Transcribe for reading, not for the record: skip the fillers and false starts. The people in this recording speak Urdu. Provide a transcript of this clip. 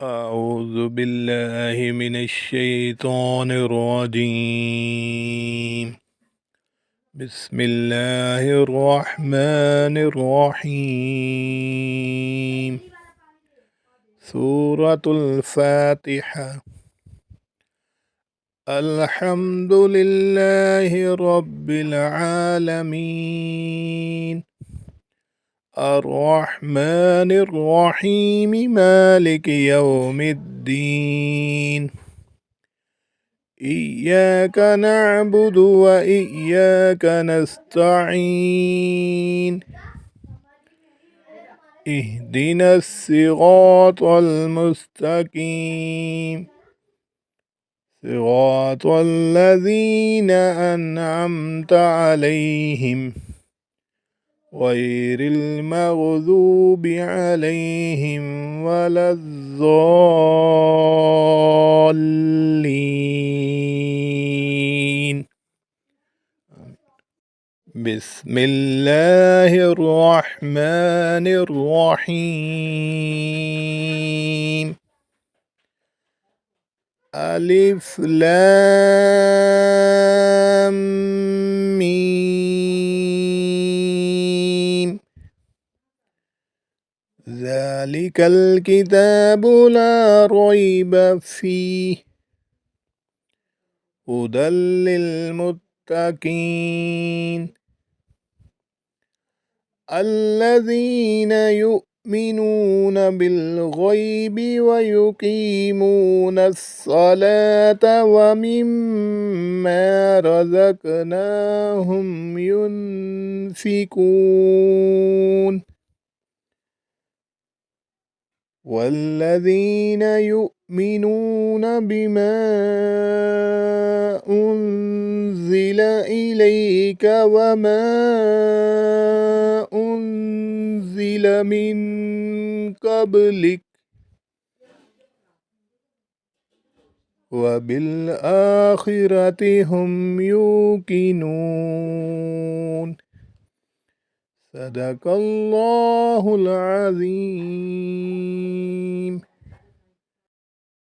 أعوذ بالله من الشيطان الرجيم. بسم الله الرحمن الرحيم. سورة الفاتحة. الحمد لله رب العالمين، الرحمن الرحيم، مالك يوم الدين. إياك نعبد وإياك نستعين. اهدنا الصراط المستقيم، صراط الذين أنعمت عليهم غير المغضوب عليهم ولا الضالين. بسم الله الرحمن الرحيم. ألف لام ميم. ذلك الكتاب لا ريب فيه، هدى للمتقين الذين يؤمنون بالغيب ويقيمون الصلاة ومما رزقناهم ينفقون والذين يؤمنون بما أنزل إليك وما أنزل من قبلك وبالآخرة هم يوقنون. صدق الله العظيم.